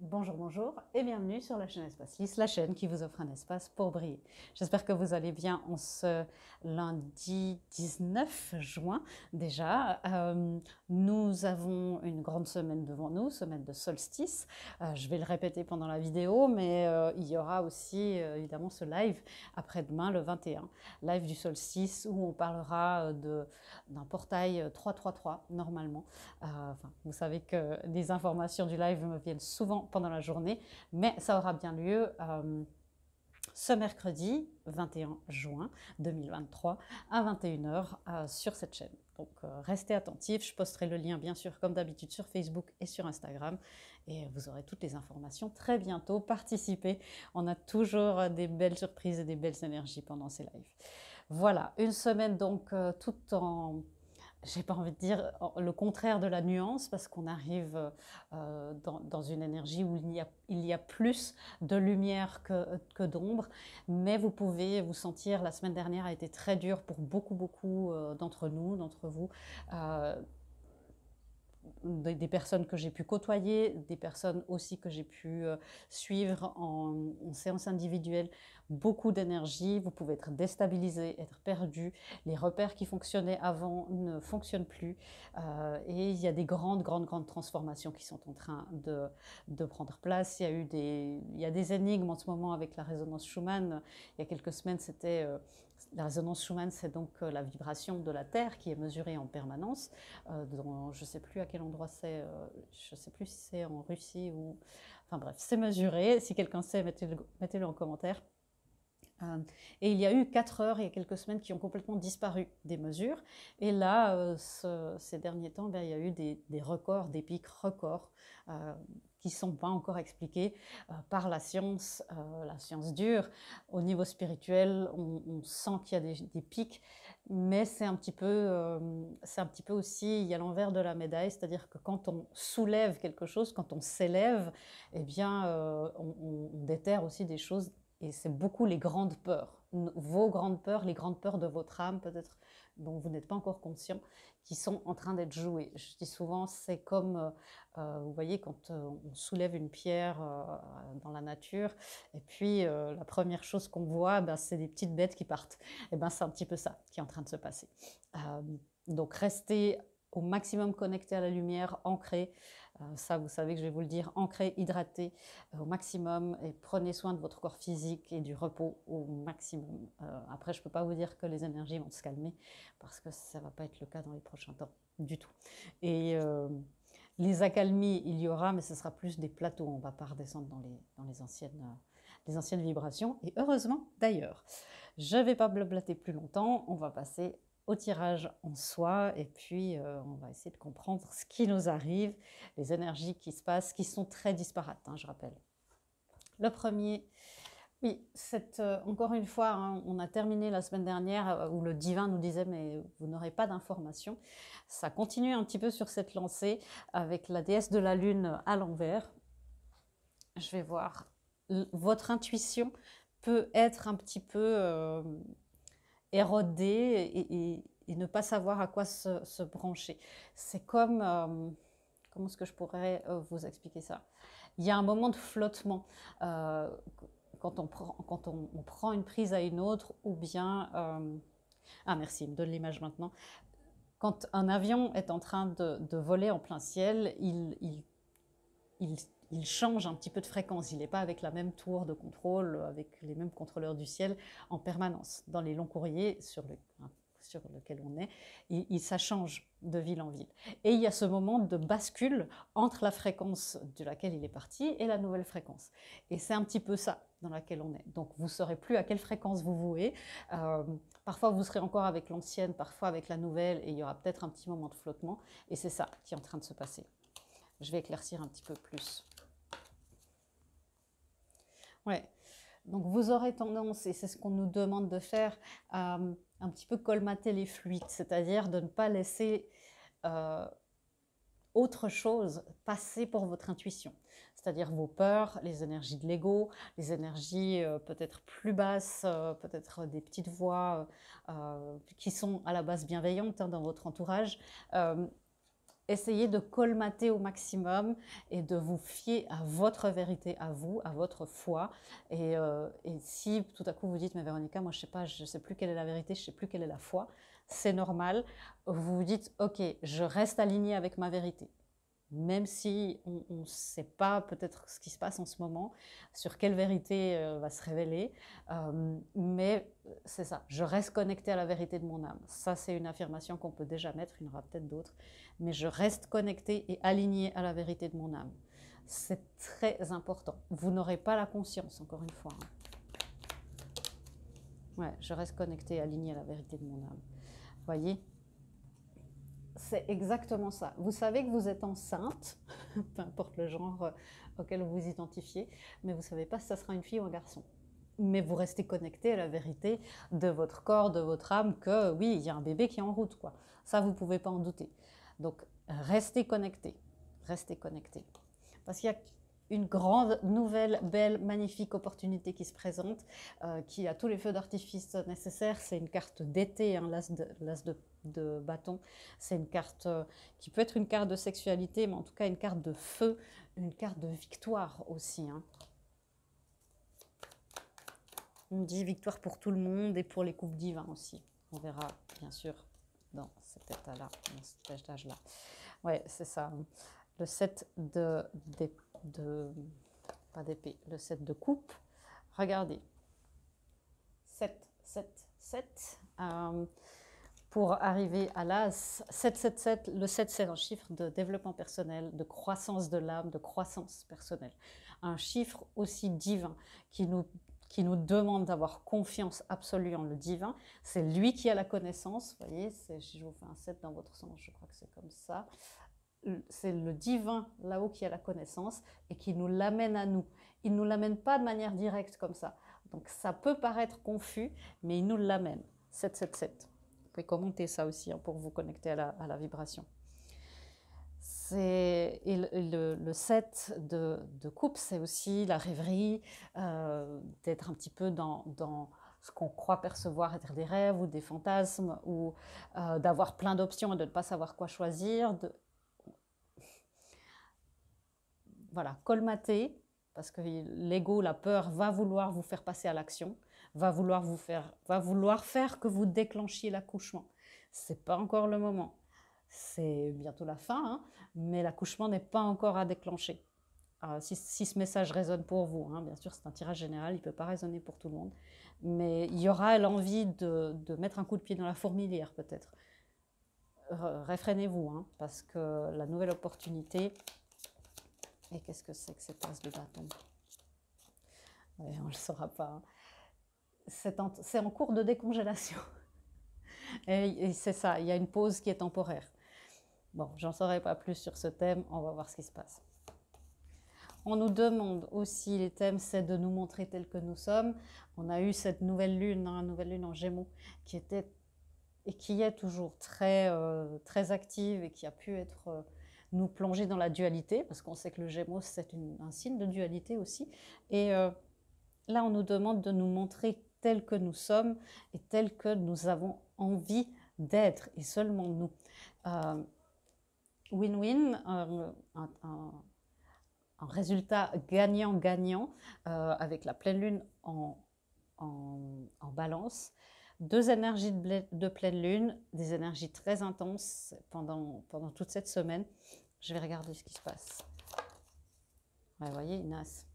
Bonjour, bonjour et bienvenue sur la chaîne Espace Lys, la chaîne qui vous offre un espace pour briller. J'espère que vous allez bien en ce lundi 19 juin déjà. Nous avons une grande semaine devant nous, semaine de solstice. Je vais le répéter pendant la vidéo, mais il y aura aussi évidemment ce live après-demain, le 21, live du solstice où on parlera d'un portail 333 normalement. Vous savez que les informations du live me viennent souvent pendant la journée, mais ça aura bien lieu ce mercredi 21 juin 2023 à 21 h sur cette chaîne. Donc restez attentifs, je posterai le lien bien sûr comme d'habitude sur Facebook et sur Instagram et vous aurez toutes les informations très bientôt. Participez, on a toujours des belles surprises et des belles énergies pendant ces lives. Voilà, une semaine donc tout en j'ai pas envie de dire le contraire de la nuance parce qu'on arrive dans une énergie où il y a plus de lumière que d'ombre, mais vous pouvez vous sentir, la semaine dernière a été très dure pour beaucoup d'entre nous, d'entre vous. Euh, des personnes que j'ai pu côtoyer, des personnes aussi que j'ai pu suivre en séance individuelle, beaucoup d'énergie, vous pouvez être déstabilisé, être perdu, les repères qui fonctionnaient avant ne fonctionnent plus et il y a des grandes transformations qui sont en train de prendre place. Il y a des énigmes en ce moment avec la résonance Schumann. Il y a quelques semaines, c'était la résonance Schumann, c'est donc la vibration de la Terre qui est mesurée en permanence. Je ne sais plus à quel endroit c'est, je ne sais plus si c'est en Russie ou... Enfin bref, c'est mesuré. Si quelqu'un sait, mettez-le en commentaire. Et il y a eu 4 heures il y a quelques semaines qui ont complètement disparu des mesures. Et là, ces derniers temps, il y a eu des records, des pics records qui ne sont pas encore expliqués par la science dure. Au niveau spirituel, on sent qu'il y a des pics, mais c'est un petit peu aussi, il y a l'envers de la médaille, c'est-à-dire que quand on soulève quelque chose, quand on s'élève, eh bien, on déterre aussi des choses et c'est beaucoup les grandes peurs, vos grandes peurs, les grandes peurs de votre âme peut-être dont vous n'êtes pas encore conscient, qui sont en train d'être jouées. Je dis souvent, c'est comme, vous voyez, quand on soulève une pierre dans la nature, et puis la première chose qu'on voit, ben, c'est des petites bêtes qui partent. Et ben, c'est un petit peu ça qui est en train de se passer. Donc restez au maximum connecté à la lumière, ancré. Ça, vous savez que je vais vous le dire, ancré, hydraté au maximum et prenez soin de votre corps physique et du repos au maximum. Après, je ne peux pas vous dire que les énergies vont se calmer parce que ça ne va pas être le cas dans les prochains temps du tout. Et les accalmies, il y aura, mais ce sera plus des plateaux. On ne va pas redescendre dans les anciennes vibrations. Et heureusement, d'ailleurs. Je ne vais pas blablater plus longtemps. On va passer au tirage en soi et puis on va essayer de comprendre ce qui nous arrive, les énergies qui se passent, qui sont très disparates, hein, je rappelle. Le premier, oui, encore une fois, hein, on a terminé la semaine dernière où le divin nous disait mais vous n'aurez pas d'informations. Ça continue un petit peu sur cette lancée avec la déesse de la lune à l'envers. Je vais voir. Votre intuition peut être un petit peu érodée et ne pas savoir à quoi se brancher. C'est comme, comment est-ce que je pourrais vous expliquer ça? Il y a un moment de flottement quand on prend une prise à une autre ou bien... ah merci, il me donne l'image maintenant. Quand un avion est en train de voler en plein ciel, il change un petit peu de fréquence. Il n'est pas avec la même tour de contrôle, avec les mêmes contrôleurs du ciel en permanence. Dans les longs courriers sur lequel on est, ça change de ville en ville. Et il y a ce moment de bascule entre la fréquence de laquelle il est parti et la nouvelle fréquence. Et c'est un petit peu ça dans laquelle on est. Donc vous ne saurez plus à quelle fréquence vous vouez. Parfois vous serez encore avec l'ancienne, parfois avec la nouvelle, et il y aura peut-être un petit moment de flottement. Et c'est ça qui est en train de se passer. Je vais éclaircir un petit peu plus. Ouais. Donc vous aurez tendance, et c'est ce qu'on nous demande de faire, à un petit peu colmater les fluides, c'est-à-dire de ne pas laisser autre chose passer pour votre intuition. C'est-à-dire vos peurs, les énergies de l'ego, les énergies peut-être plus basses, peut-être des petites voix qui sont à la base bienveillantes hein, dans votre entourage. essayez de colmater au maximum et de vous fier à votre vérité, à vous, à votre foi. Et si tout à coup vous dites, mais Véronica, moi je sais plus quelle est la vérité, je sais plus quelle est la foi, c'est normal. Vous vous dites, ok, je reste aligné avec ma vérité. Même si on ne sait pas peut-être ce qui se passe en ce moment, sur quelle vérité va se révéler, mais c'est ça, je reste connecté à la vérité de mon âme. Ça, c'est une affirmation qu'on peut déjà mettre, il y en aura peut-être d'autres, mais je reste connecté et aligné à la vérité de mon âme. C'est très important. Vous n'aurez pas la conscience, encore une fois. Ouais, je reste connecté et aligné à la vérité de mon âme. Voyez, c'est exactement ça. Vous savez que vous êtes enceinte, peu importe le genre auquel vous vous identifiez, mais vous ne savez pas si ça sera une fille ou un garçon. Mais vous restez connecté à la vérité de votre corps, de votre âme, que oui, il y a un bébé qui est en route, quoi. Ça, vous ne pouvez pas en douter. Donc, restez connecté. Restez connecté. Parce qu'il y a une grande, nouvelle, belle, magnifique opportunité qui se présente, qui a tous les feux d'artifice nécessaires. C'est une carte d'été, hein, l'as de bâton. C'est une carte qui peut être une carte de sexualité, mais en tout cas une carte de feu, une carte de victoire aussi. Hein. On dit victoire pour tout le monde et pour les couples divins aussi. On verra, bien sûr, dans cet état-là, dans cet étage-là. Ouais, c'est ça. Le 7 pas d'épée, le 7 de coupe. Regardez. 7, 7, 7. Pour arriver à l'as, 777, le 7 c'est un chiffre de développement personnel, de croissance de l'âme, de croissance personnelle. Un chiffre aussi divin qui nous demande d'avoir confiance absolue en le divin. C'est lui qui a la connaissance. Vous voyez, si je vous fais un 7 dans votre sens, je crois que c'est comme ça. C'est le divin là-haut qui a la connaissance et qui nous l'amène à nous. Il ne nous l'amène pas de manière directe comme ça. Donc ça peut paraître confus, mais il nous l'amène. 777. Vous pouvez commenter ça aussi hein, pour vous connecter à la vibration. Et le 7 de coupe, c'est aussi la rêverie, d'être un petit peu dans ce qu'on croit percevoir être des rêves ou des fantasmes, ou d'avoir plein d'options et de ne pas savoir quoi choisir. Voilà, colmater, parce que l'ego, la peur, va vouloir vous faire passer à l'action, va vouloir faire que vous déclenchiez l'accouchement. C'est pas encore le moment. C'est bientôt la fin, hein, mais l'accouchement n'est pas encore à déclencher. Si ce message résonne pour vous, hein, bien sûr c'est un tirage général, il ne peut pas résonner pour tout le monde, mais il y aura l'envie de mettre un coup de pied dans la fourmilière peut-être. Réfrénez-vous, hein, parce que la nouvelle opportunité... Et qu'est-ce que c'est que cette as de bâton? Ouais, on ne le saura pas. Hein. C'est en cours de décongélation. Et c'est ça, il y a une pause qui est temporaire. Bon, j'en saurai pas plus sur ce thème, on va voir ce qui se passe. On nous demande aussi, les thèmes, c'est de nous montrer tels que nous sommes. On a eu cette nouvelle lune en Gémeaux, qui était et qui est toujours très, très active et qui a pu être... nous plonger dans la dualité, parce qu'on sait que le Gémeaux, c'est un signe de dualité aussi. Et là, on nous demande de nous montrer tels que nous sommes et tels que nous avons envie d'être, et seulement nous. Win-win, un résultat gagnant-gagnant, avec la pleine lune en balance. Deux énergies de pleine lune, des énergies très intenses pendant toute cette semaine. Je vais regarder ce qui se passe. Ouais, vous voyez, Inas,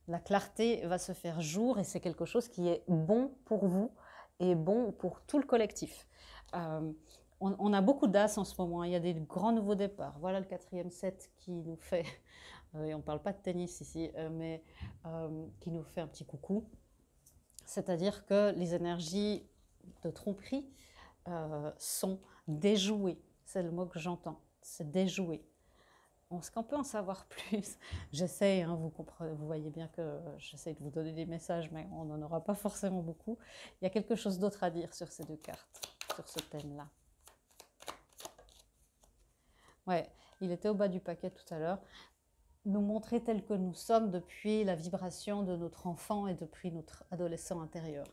la clarté va se faire jour et c'est quelque chose qui est bon pour vous et bon pour tout le collectif. On a beaucoup d'as en ce moment, il y a des grands nouveaux départs. Voilà le 4e set qui nous fait, et on ne parle pas de tennis ici, mais qui nous fait un petit coucou. C'est-à-dire que les énergies de tromperie sont déjouées. C'est le mot que j'entends, c'est déjoué. Est-ce qu'on peut en savoir plus? J'essaie, hein, vous voyez bien que j'essaie de vous donner des messages, mais on n'en aura pas forcément beaucoup. Il y a quelque chose d'autre à dire sur ces deux cartes, sur ce thème-là. Ouais, il était au bas du paquet tout à l'heure. Nous montrer tels que nous sommes depuis la vibration de notre enfant et depuis notre adolescent intérieur.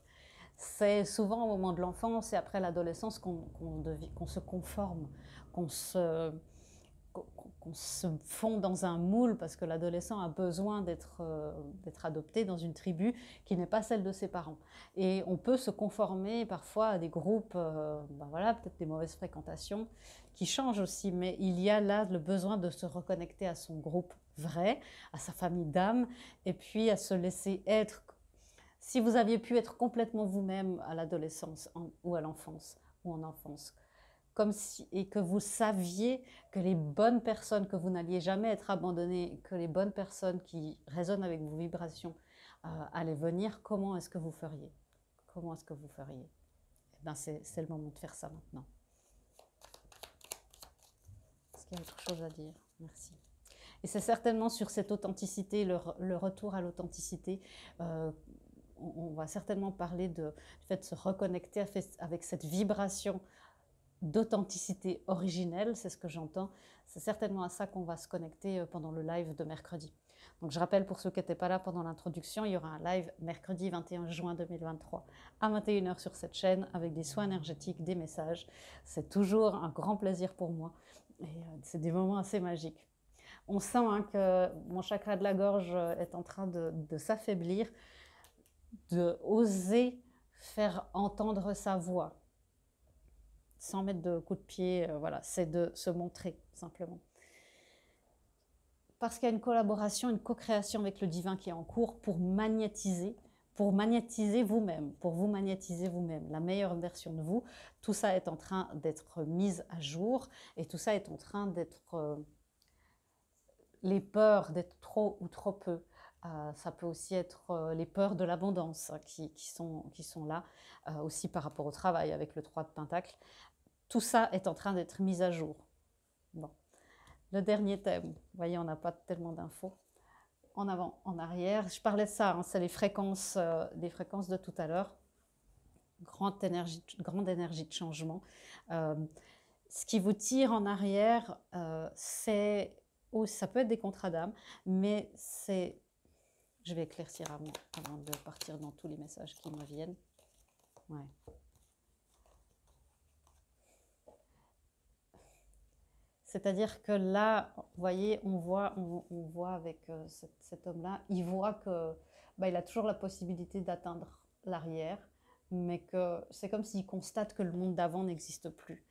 C'est souvent au moment de l'enfance et après l'adolescence qu'on se conforme, qu'on se qu'on se fond dans un moule parce que l'adolescent a besoin d'être adopté dans une tribu qui n'est pas celle de ses parents. Et on peut se conformer parfois à des groupes, ben voilà, peut-être des mauvaises fréquentations qui changent aussi, mais il y a là le besoin de se reconnecter à son groupe vrai, à sa famille d'âme, et puis à se laisser être. Si vous aviez pu être complètement vous-même à l'adolescence ou à l'enfance ou en enfance, comme si, et que vous saviez que les bonnes personnes, que vous n'alliez jamais être abandonné, que les bonnes personnes qui résonnent avec vos vibrations allaient venir, comment est-ce que vous feriez? Comment est-ce que vous feriez? Eh bien, c'est le moment de faire ça maintenant. Est-ce qu'il y a autre chose à dire? Merci. Et c'est certainement sur cette authenticité, le retour à l'authenticité, on va certainement parler du fait de se reconnecter avec cette vibration d'authenticité originelle, c'est ce que j'entends. C'est certainement à ça qu'on va se connecter pendant le live de mercredi. Donc je rappelle pour ceux qui n'étaient pas là pendant l'introduction, il y aura un live mercredi 21 juin 2023 à 21 h sur cette chaîne avec des soins énergétiques, des messages. C'est toujours un grand plaisir pour moi et c'est des moments assez magiques. On sent que mon chakra de la gorge est en train de s'affaiblir, de oser faire entendre sa voix sans mettre de coups de pied, voilà, c'est de se montrer simplement. Parce qu'il y a une collaboration, une co-création avec le divin qui est en cours pour magnétiser vous-même, pour vous magnétiser vous-même, la meilleure version de vous. Tout ça est en train d'être mis à jour et tout ça est en train d'être... les peurs d'être trop ou trop peu. Ça peut aussi être les peurs de l'abondance qui sont là, aussi par rapport au travail avec le 3 de Pentacle. Tout ça est en train d'être mis à jour. Bon. Le dernier thème, vous voyez, on n'a pas tellement d'infos. En avant, en arrière. Je parlais de ça, hein, c'est les fréquences de tout à l'heure. Grande énergie de changement. Ce qui vous tire en arrière, c'est... ça peut être des contrats d'âme, mais c'est... Je vais éclaircir avant de partir dans tous les messages qui me viennent. Ouais. C'est-à-dire que là, vous voyez, on voit avec cet homme-là, il voit que il a toujours la possibilité d'atteindre l'arrière, mais que c'est comme s'il constate que le monde d'avant n'existe plus.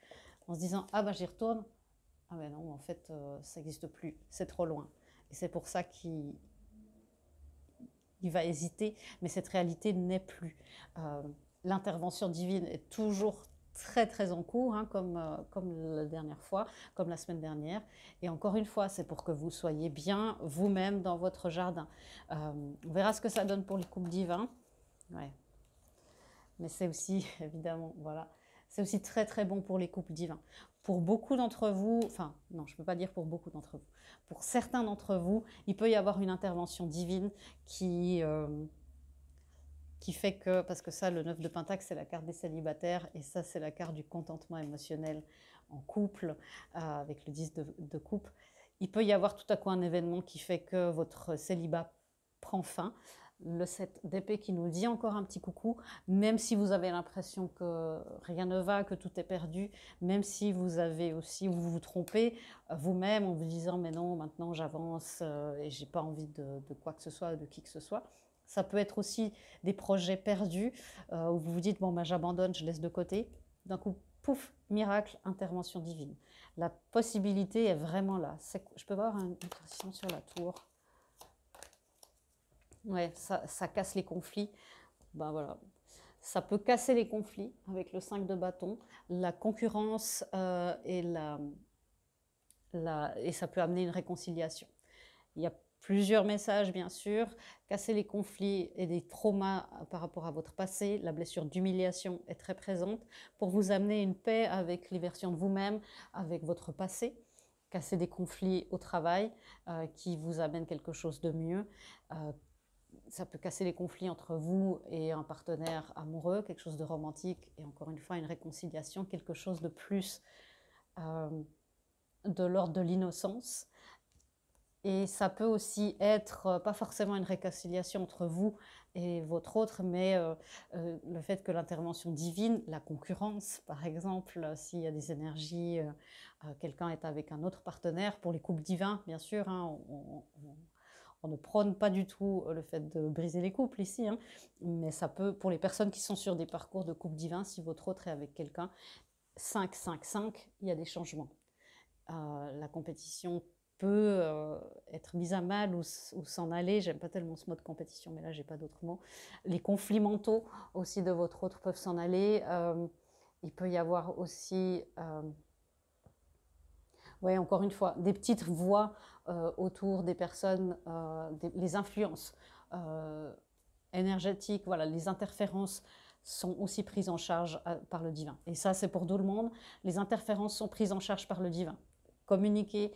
En se disant, ah j'y retourne, ah ben non, en fait, ça n'existe plus, c'est trop loin. Et c'est pour ça qu'il va hésiter, mais cette réalité n'est plus. L'intervention divine est toujours très très en cours, hein, comme la dernière fois, comme la semaine dernière. Et encore une fois, c'est pour que vous soyez bien vous-même dans votre jardin. On verra ce que ça donne pour les couples divins. Ouais. Mais c'est aussi, évidemment, voilà, c'est aussi très très bon pour les couples divins. Pour beaucoup d'entre vous, enfin non, je ne peux pas dire pour beaucoup d'entre vous, pour certains d'entre vous, il peut y avoir une intervention divine qui fait que, parce que ça, le 9 de Pentacle, c'est la carte des célibataires, et ça, c'est la carte du contentement émotionnel en couple, avec le 10 de coupe. Il peut y avoir tout à coup un événement qui fait que votre célibat prend fin. Le 7 d'épée qui nous dit encore un petit coucou, même si vous avez l'impression que rien ne va, que tout est perdu, même si vous avez aussi, vous vous trompez vous-même en vous disant mais non, maintenant j'avance et j'ai pas envie de quoi que ce soit, de qui que ce soit. Ça peut être aussi des projets perdus où vous vous dites bon j'abandonne, je laisse de côté. D'un coup, pouf, miracle, intervention divine. La possibilité est vraiment là. Je peux avoir une précision sur la tour. Ouais, ça casse les conflits. Ben voilà. Ça peut casser les conflits avec le 5 de bâton, la concurrence et ça peut amener une réconciliation. Il y a plusieurs messages, bien sûr. Casser les conflits et des traumas par rapport à votre passé. La blessure d'humiliation est très présente pour vous amener une paix avec les versions de vous-même, avec votre passé. Casser des conflits au travail qui vous amènent quelque chose de mieux. Ça peut casser les conflits entre vous et un partenaire amoureux, quelque chose de romantique, et encore une fois, une réconciliation, quelque chose de plus de l'ordre de l'innocence. Et ça peut aussi être, pas forcément une réconciliation entre vous et votre autre, mais le fait que l'intervention divine, la concurrence par exemple, s'il y a des énergies, quelqu'un est avec un autre partenaire, pour les couples divins bien sûr, hein, on ne prône pas du tout le fait de briser les couples ici, hein, mais ça peut, pour les personnes qui sont sur des parcours de couple divin, si votre autre est avec quelqu'un, 5, 5, 5, il y a des changements. La compétition peut être mise à mal ou s'en aller. J'aime pas tellement ce mot de compétition, mais là j'ai pas d'autres mots. Les conflits mentaux aussi de votre autre peuvent s'en aller. Il peut y avoir aussi, ouais, encore une fois, des petites voix autour des personnes, les influences énergétiques, voilà, les interférences sont aussi prises en charge par le divin. Et ça, c'est pour tout le monde. Les interférences sont prises en charge par le divin. Communiquer,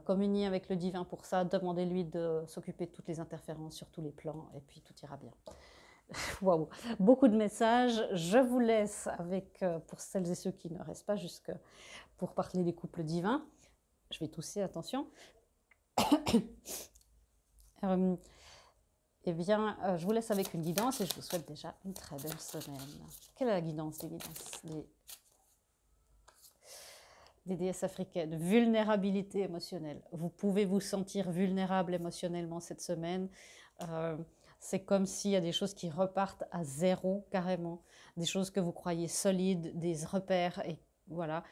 communier avec le divin pour ça, demandez-lui de s'occuper de toutes les interférences sur tous les plans, et puis tout ira bien. Waouh, beaucoup de messages. Je vous laisse avec, pour celles et ceux qui ne restent pas jusque pour parler des couples divins. Je vais tousser, attention. Eh bien, je vous laisse avec une guidance et je vous souhaite déjà une très belle semaine. Quelle est la guidance des guidances des déesses africaines? Vulnérabilité émotionnelle. Vous pouvez vous sentir vulnérable émotionnellement cette semaine. C'est comme s'il y a des choses qui repartent à zéro carrément, des choses que vous croyez solides, des repères et voilà,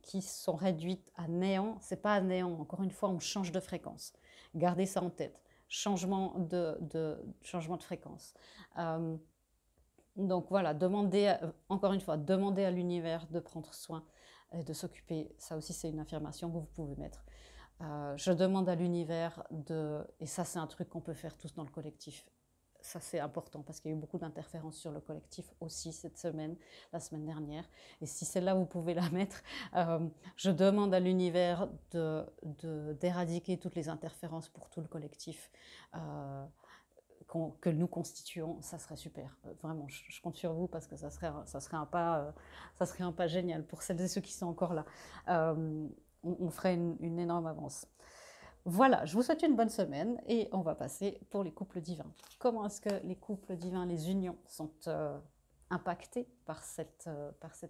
qui sont réduites à néant. C'est pas à néant, encore une fois, on change de fréquence. Gardez ça en tête. Changement de fréquence. Donc voilà, demandez, encore une fois, demandez à l'univers de prendre soin et de s'occuper. Ça aussi, c'est une affirmation que vous pouvez mettre. Je demande à l'univers de... Et ça, c'est un truc qu'on peut faire tous dans le collectif. Ça, c'est important parce qu'il y a eu beaucoup d'interférences sur le collectif aussi cette semaine, la semaine dernière. Et si celle-là, vous pouvez la mettre, je demande à l'univers d'éradiquer toutes les interférences pour tout le collectif. Que nous constituons, ça serait super. Vraiment, je compte sur vous parce que ça serait un pas génial pour celles et ceux qui sont encore là. On ferait une énorme avance. Voilà, je vous souhaite une bonne semaine et on va passer pour les couples divins. Comment est-ce que les couples divins, les unions, sont impactés par cette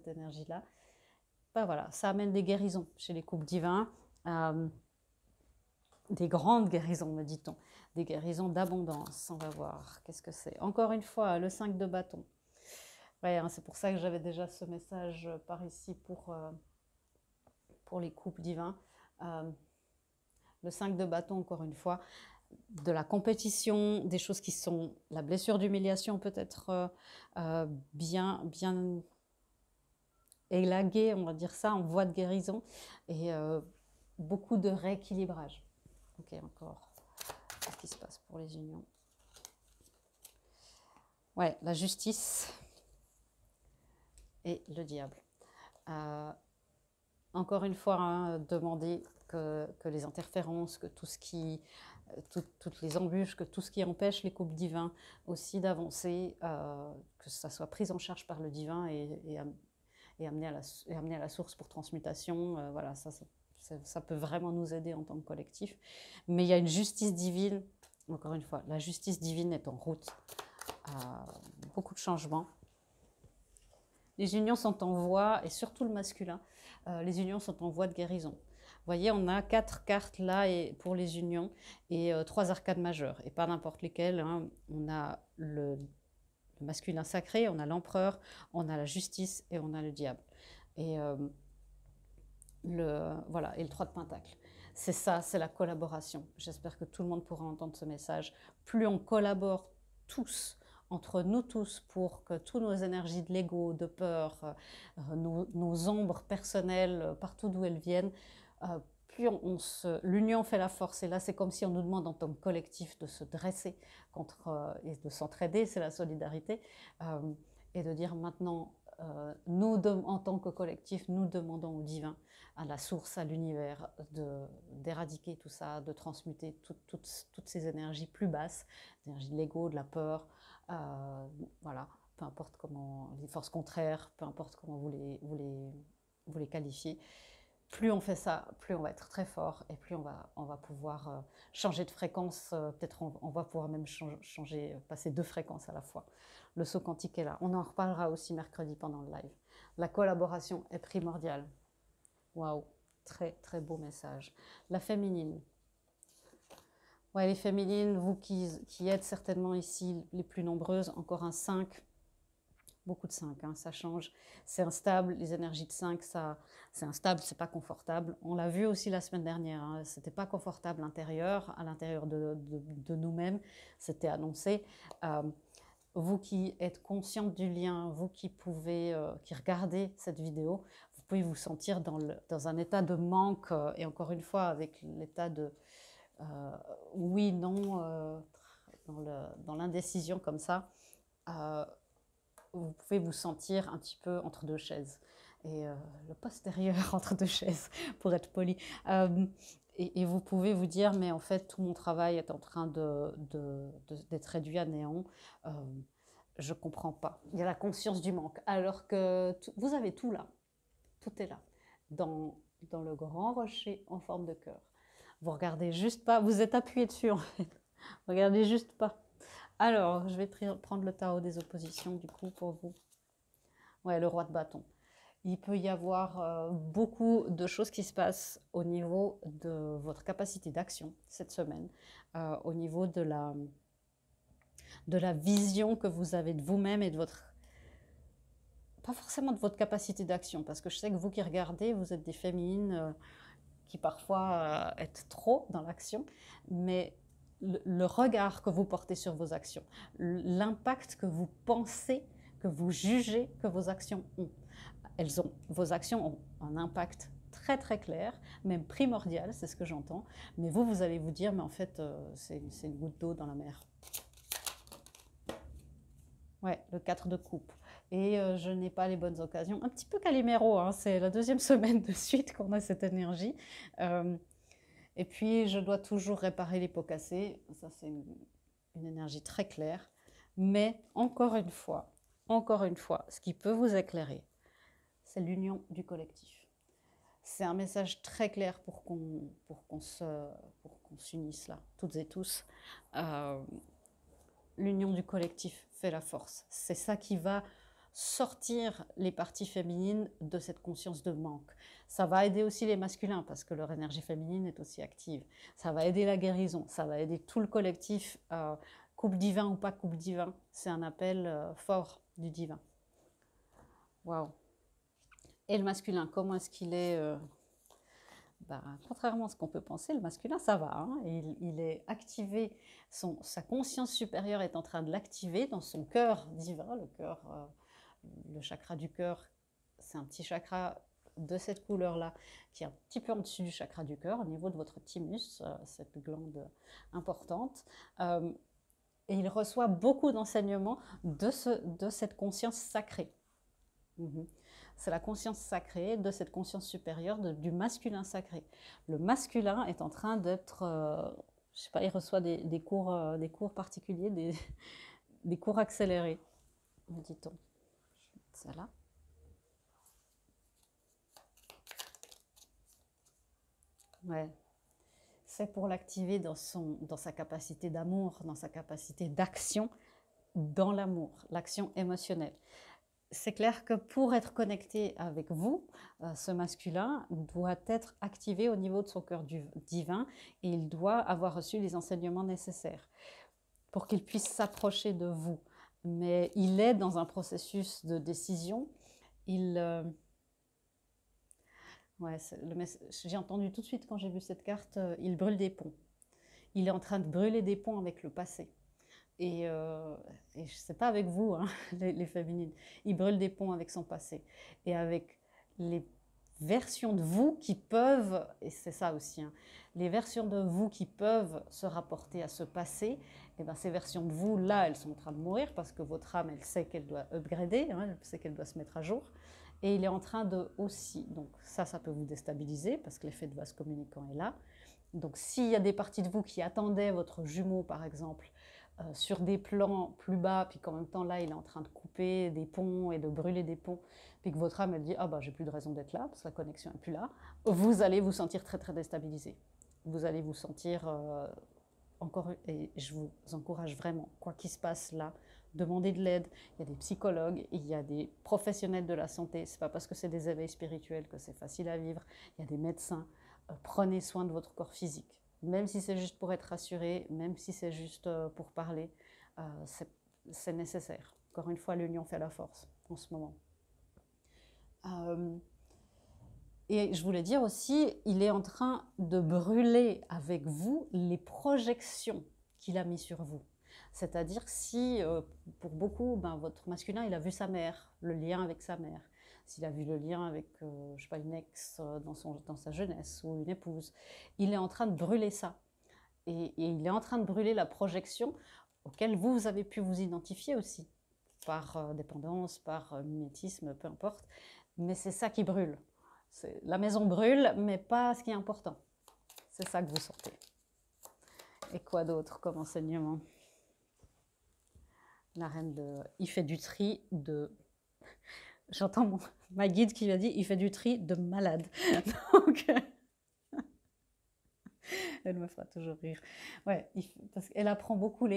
énergie-là? Ben voilà, ça amène des guérisons chez les couples divins. Des grandes guérisons, me dit-on, des guérisons d'abondance. On va voir, qu'est-ce que c'est? Encore une fois, le 5 de bâton. Ouais, hein, c'est pour ça que j'avais déjà ce message par ici pour les couples divins. Le 5 de bâton, encore une fois, de la compétition, des choses qui sont la blessure d'humiliation peut-être bien élaguée, on va dire ça, en voie de guérison, et beaucoup de rééquilibrage. Ok, encore. Qu'est-ce qui se passe pour les unions? Ouais, la justice et le diable. Encore une fois, hein, demander que les interférences, que tout ce qui, toutes les embûches, que tout ce qui empêche les couples divins aussi d'avancer, que ça soit pris en charge par le divin et amené à la source pour transmutation. Voilà, ça peut vraiment nous aider en tant que collectif. Mais il y a une justice divine, encore une fois, la justice divine est en route. Beaucoup de changements. Les unions sont en voie, et surtout le masculin, les unions sont en voie de guérison. Vous voyez, on a 4 cartes là pour les unions et 3 arcades majeures, et pas n'importe lesquelles. Hein. On a le masculin sacré, on a l'empereur, on a la justice et on a le diable. Et voilà, et le 3 de pentacles. C'est ça, c'est la collaboration. J'espère que tout le monde pourra entendre ce message. Plus on collabore tous, entre nous tous, pour que toutes nos énergies de l'ego, de peur, nos ombres personnelles, partout d'où elles viennent, plus l'union fait la force. Et là, c'est comme si on nous demande en tant que collectif de se dresser et de s'entraider, c'est la solidarité, et de dire maintenant, nous, en tant que collectif, nous demandons au divin, à la source, à l'univers, d'éradiquer tout ça, de transmuter toutes ces énergies plus basses, l'énergie de l'ego, de la peur, voilà, peu importe comment, les forces contraires, peu importe comment vous les qualifiez, plus on fait ça, plus on va être très fort et plus on va pouvoir changer de fréquence. Peut-être on va pouvoir même changer, passer 2 fréquences à la fois. Le saut quantique est là. On en reparlera aussi mercredi pendant le live. La collaboration est primordiale. Waouh, très très beau message. La féminine. Ouais, les féminines, vous qui êtes certainement ici les plus nombreuses, encore un 5. Beaucoup de 5, hein, ça change. C'est instable, les énergies de 5, c'est instable, c'est pas confortable. On l'a vu aussi la semaine dernière, hein, c'était pas confortable à l'intérieur de nous-mêmes, c'était annoncé. Vous qui êtes consciente du lien, vous qui pouvez, qui regardez cette vidéo, vous pouvez vous sentir dans un état de manque, et encore une fois, avec l'état de oui, non, dans l'indécision comme ça. Vous pouvez vous sentir un petit peu entre 2 chaises. Et le postérieur entre 2 chaises, pour être poli. Et vous pouvez vous dire, mais en fait, tout mon travail est en train d'être réduit à néant. Je ne comprends pas. Il y a la conscience du manque. Alors que vous avez tout là. Tout est là. Dans le grand rocher en forme de cœur. Vous regardez juste pas. Vous êtes appuyé dessus, en fait. Regardez juste pas. Alors, je vais prendre le tarot des oppositions, du coup, pour vous. Ouais, le roi de bâton. Il peut y avoir beaucoup de choses qui se passent au niveau de votre capacité d'action cette semaine, au niveau de la vision que vous avez de vous-même et de votre... Pas forcément de votre capacité d'action, parce que je sais que vous qui regardez, vous êtes des féminines qui parfois êtes trop dans l'action, mais le regard que vous portez sur vos actions, l'impact que vous pensez, que vous jugez que vos actions ont. Vos actions ont un impact très très clair, même primordial, c'est ce que j'entends, mais vous allez vous dire, mais en fait, c'est une goutte d'eau dans la mer. Ouais, le 4 de coupe. Et je n'ai pas les bonnes occasions. Un petit peu Calimero, hein, c'est la 2e semaine de suite qu'on a cette énergie. Et puis, je dois toujours réparer les pots cassés. Ça, c'est une énergie très claire. Mais encore une fois, ce qui peut vous éclairer, c'est l'union du collectif. C'est un message très clair pour qu'on s'unisse là, toutes et tous. L'union du collectif fait la force. C'est ça qui va sortir les parties féminines de cette conscience de manque. Ça va aider aussi les masculins parce que leur énergie féminine est aussi active. Ça va aider la guérison, ça va aider tout le collectif. Couple divin ou pas couple divin, c'est un appel fort du divin. Waouh. Et le masculin, comment est-ce qu'il est, contrairement à ce qu'on peut penser, le masculin, ça va. Hein, il est activé, sa conscience supérieure est en train de l'activer dans son cœur divin, le cœur... le chakra du cœur, c'est un petit chakra de cette couleur-là, qui est un petit peu en dessus du chakra du cœur, au niveau de votre thymus, cette glande importante. Et il reçoit beaucoup d'enseignements de cette conscience sacrée. C'est la conscience sacrée, de cette conscience supérieure, du masculin sacré. Le masculin est en train d'être... je sais pas, il reçoit des cours particuliers, des cours accélérés, dit-on. Ça là. Ouais. C'est pour l'activer dans sa capacité d'amour, dans sa capacité d'action, dans l'amour, l'action émotionnelle. C'est clair que pour être connecté avec vous, ce masculin doit être activé au niveau de son cœur divin et il doit avoir reçu les enseignements nécessaires pour qu'il puisse s'approcher de vous. Mais il est dans un processus de décision. Ouais, j'ai entendu tout de suite quand j'ai vu cette carte, il brûle des ponts. Il est en train de brûler des ponts avec le passé. Et je ne sais pas avec vous, hein, les féminines, il brûle des ponts avec son passé. Et avec les versions de vous qui peuvent, et c'est ça aussi, hein, les versions de vous qui peuvent se rapporter à ce passé, et bien ces versions de vous, là, elles sont en train de mourir parce que votre âme, elle sait qu'elle doit upgrader, hein, elle sait qu'elle doit se mettre à jour. Et il est en train de aussi, donc ça peut vous déstabiliser parce que l'effet de vase communicant est là. Donc s'il y a des parties de vous qui attendaient votre jumeau, par exemple, sur des plans plus bas, puis qu'en même temps là il est en train de couper des ponts et de brûler des ponts, puis que votre âme elle dit ah bah j'ai plus de raison d'être là parce que la connexion est plus là, vous allez vous sentir très très déstabilisé. Vous allez vous sentir encore, et je vous encourage vraiment, quoi qu'il se passe là, demandez de l'aide. Il y a des psychologues, il y a des professionnels de la santé. C'est pas parce que c'est des éveils spirituels que c'est facile à vivre. Il y a des médecins. Prenez soin de votre corps physique, même si c'est juste pour être rassuré, même si c'est juste pour parler, c'est nécessaire. Encore une fois, l'union fait la force en ce moment. Et je voulais dire aussi, il est en train de brûler avec vous les projections qu'il a mis sur vous. C'est-à-dire si, pour beaucoup, ben, votre masculin, il a vu sa mère, le lien avec sa mère. S'il a vu le lien avec, je sais pas, une ex dans sa jeunesse ou une épouse, il est en train de brûler ça. Et il est en train de brûler la projection auquel vous avez pu vous identifier aussi, par dépendance, par mimétisme, peu importe. Mais c'est ça qui brûle. La maison brûle, mais pas ce qui est important. C'est ça que vous sentez. Et quoi d'autre comme enseignement? La reine de... Il fait du tri de... J'entends ma guide qui m'a dit, il fait du tri de malade. Donc, elle me fera toujours rire. Ouais, parce qu'elle apprend beaucoup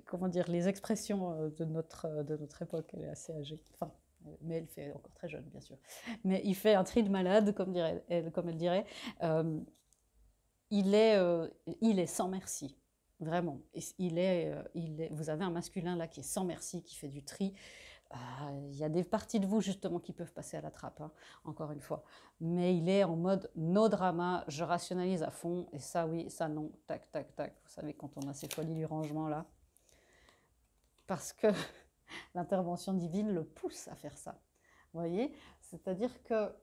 comment dire, les expressions de notre époque. Elle est assez âgée. Enfin, mais elle fait encore très jeune, bien sûr. Mais il fait un tri de malade, comme elle dirait. Il est sans merci, vraiment. Vous avez un masculin là qui est sans merci, qui fait du tri. Il y a des parties de vous justement qui peuvent passer à la trappe, hein, encore une fois. Mais il est en mode no drama, je rationalise à fond, et ça oui, ça non, tac, tac, tac. Vous savez, quand on a ces folies du rangement là. Parce que l'intervention divine le pousse à faire ça. Vous voyez? C'est-à-dire que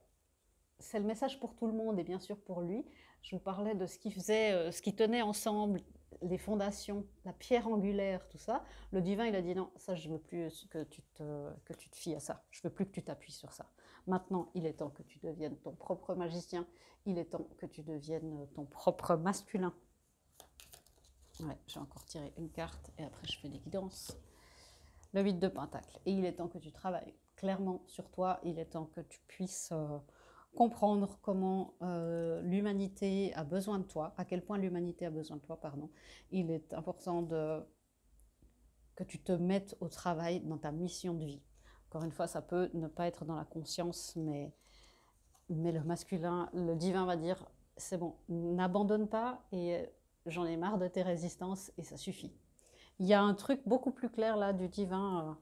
c'est le message pour tout le monde et bien sûr pour lui. Je vous parlais de ce qui faisait, ce qui tenait ensemble les fondations, la pierre angulaire, tout ça. Le divin, il a dit non, ça je veux plus que tu te fies à ça. Je veux plus que tu t'appuies sur ça. Maintenant, il est temps que tu deviennes ton propre magicien. Il est temps que tu deviennes ton propre masculin. Ouais, j'ai encore tiré une carte et après je fais des guidances. Le 8 de Pentacle. Et il est temps que tu travailles clairement sur toi. Il est temps que tu puisses comprendre comment l'humanité a besoin de toi, à quel point l'humanité a besoin de toi, pardon. Il est important que tu te mettes au travail dans ta mission de vie. Encore une fois, ça peut ne pas être dans la conscience, mais le masculin, le divin va dire, c'est bon, n'abandonne pas et j'en ai marre de tes résistances et ça suffit. Il y a un truc beaucoup plus clair là du divin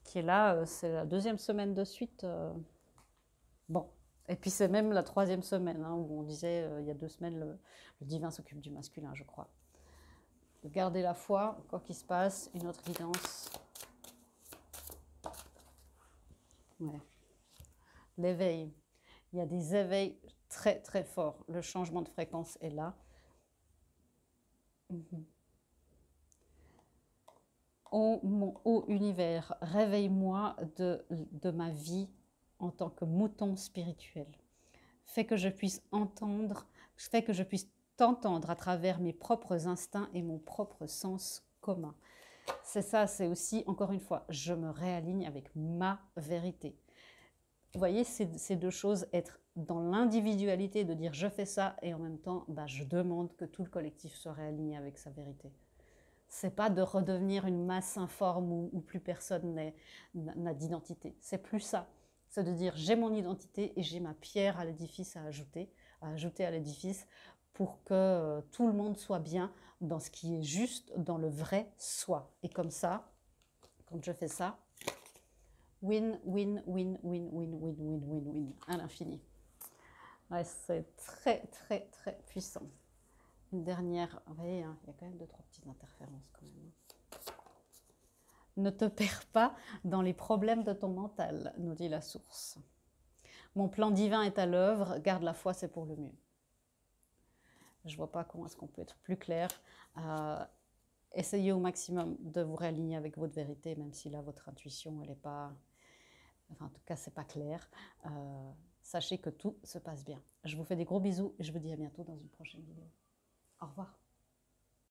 qui est là, c'est la 2e semaine de suite. Bon, et puis c'est même la 3e semaine, hein, où on disait il y a 2 semaines, le divin s'occupe du masculin, je crois. Gardez la foi, quoi qu'il se passe, une autre guidance. Ouais. L'éveil. Il y a des éveils très très forts. Le changement de fréquence est là. Oh mon haut univers, réveille-moi de ma vie en tant que mouton spirituel. Fais que je puisse t'entendre à travers mes propres instincts et mon propre sens commun. C'est ça, c'est aussi, encore une fois, je me réaligne avec ma vérité. Vous voyez, ces deux choses, être dans l'individualité, de dire je fais ça, et en même temps, bah, je demande que tout le collectif soit réaligné avec sa vérité. C'est pas de redevenir une masse informe où plus personne n'a d'identité. C'est plus ça. C'est de dire j'ai mon identité et j'ai ma pierre à l'édifice à ajouter à l'édifice pour que tout le monde soit bien dans ce qui est juste, dans le vrai soi. Et comme ça, quand je fais ça, win, win, win, win, win, win, win, win, win, à l'infini. Ouais, c'est très, très, très puissant. Une dernière, vous voyez, hein, il y a quand même 2-3 petites interférences quand même. Ne te perds pas dans les problèmes de ton mental, nous dit la source. Mon plan divin est à l'œuvre, garde la foi, c'est pour le mieux. Je ne vois pas comment est-ce qu'on peut être plus clair. Essayez au maximum de vous réaligner avec votre vérité, même si là, votre intuition, elle n'est pas... Enfin, en tout cas, ce n'est pas clair. Sachez que tout se passe bien. Je vous fais des gros bisous et je vous dis à bientôt dans une prochaine vidéo. Au revoir.